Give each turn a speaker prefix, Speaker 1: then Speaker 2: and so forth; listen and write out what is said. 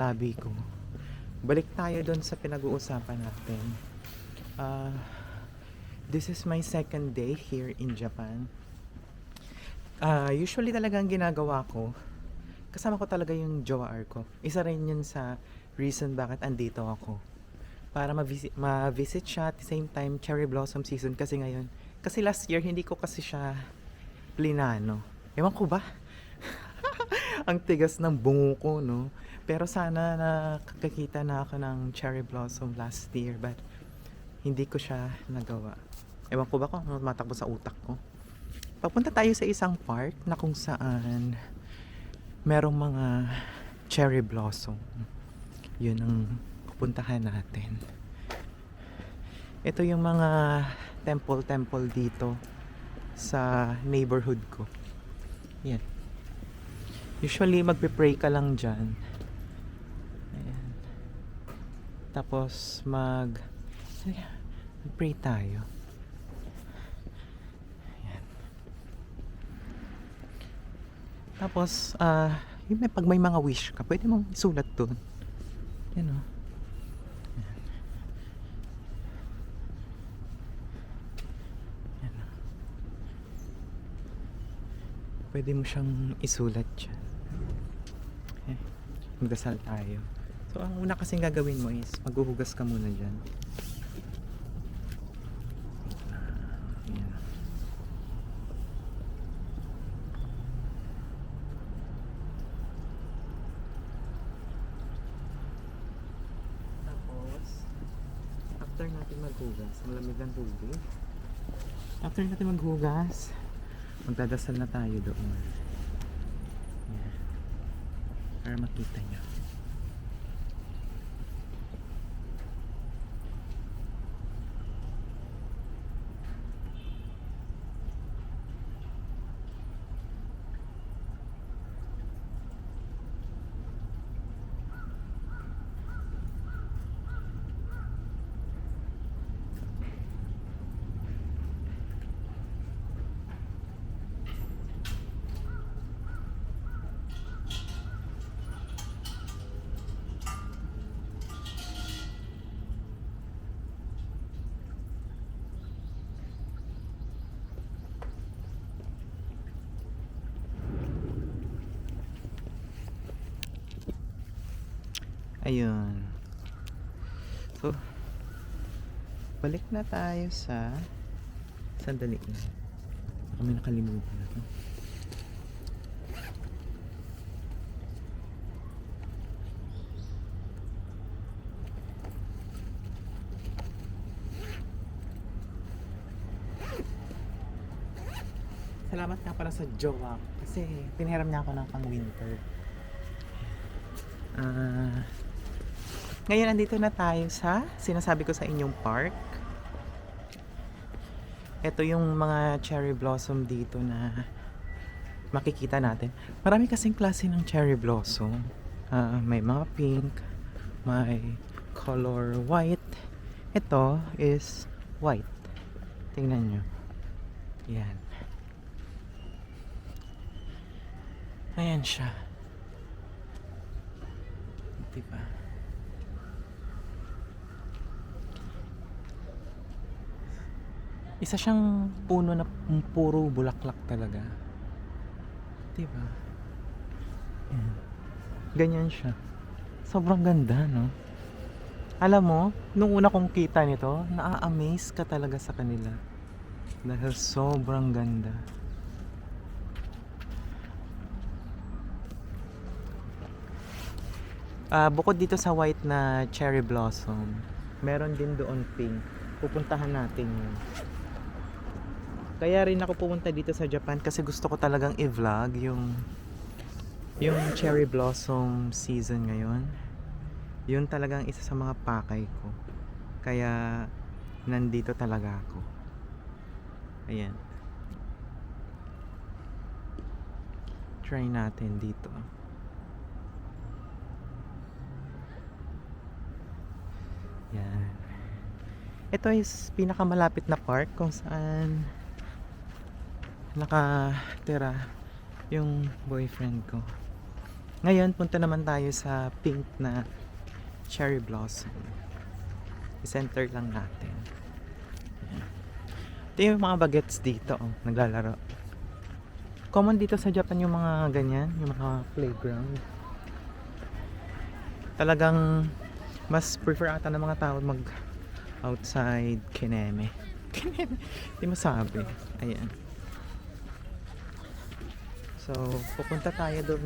Speaker 1: Sabi ko, balik tayo doon sa pinag-uusapan natin. Ah, this is my second day here in Japan. Usually talagang ginagawa ko, kasama ko talaga yung jowa ko. Isa rin yun sa reason bakit andito ako. Para ma-visit siya at the same time cherry blossom season kasi ngayon. Kasi last year hindi ko kasi siya plinano. Ewan ko ba? Ang tigas ng bungo ko, no? Pero sana nakakita na ako ng cherry blossom last year, but hindi ko siya nagawa. Ewan ko ba kung ano matakbo sa utak ko. Papunta tayo sa isang park na kung saan merong mga cherry blossom. Yun ang pupuntahan natin. Ito yung mga temple dito sa neighborhood ko. Yan. Usually magpe-pray ka lang dyan. Ayan. Tapos mag-pray tayo. Ayan. Tapos pag may mga wish ka, pwede mong isulat doon. Yan o. Pwede mo siyang isulat dyan. Magdasal tayo. So, ang una kasing gagawin mo is maghuhugas ka muna dyan. Ayan. Tapos, after natin maghugas, malamig ng tubig. After natin maghugas, magdadasal na tayo doon. Ayan. Para makita nyo. Ayun. So, balik na tayo sa sandali na. Kami nakalimutan na to. Salamat nga pala sa jowa kasi pinahiram niya ako ng pang winter. Ngayon andito na tayo sa sinasabi ko sa inyong park. Ito yung mga cherry blossom dito na makikita natin. Marami kasing klase ng cherry blossom. May mga pink, may color white. Ito is white. Tingnan nyo. Yan. Ayan siya. Diba? Isa siyang puno na puro bulaklak talaga. Diba? Yan. Ganyan siya. Sobrang ganda, no? Alam mo, nung una kong kita nito, naa-amaze ka talaga sa kanila. Dahil sobrang ganda. Bukod dito sa white na cherry blossom, meron din doon pink. Pupuntahan natin yun. Kaya rin ako pumunta dito sa Japan kasi gusto ko talagang i-vlog yung cherry blossom season ngayon. Yun talagang isa sa mga pakay ko. Kaya nandito talaga ako. Ayan. Try natin dito. Yan. Ito is pinakamalapit na park kung saan nakatira yung boyfriend ko. Ngayon, punta naman tayo sa pink na cherry blossom. I-center lang natin. Ayan. Ito yung mga bagets dito, oh, naglalaro. Common dito sa Japan yung mga ganyan, yung mga playground. Talagang mas prefer ata ng mga tao mag outside kineme. Kineme, di masabi. Ayan. So, pupunta tayo doon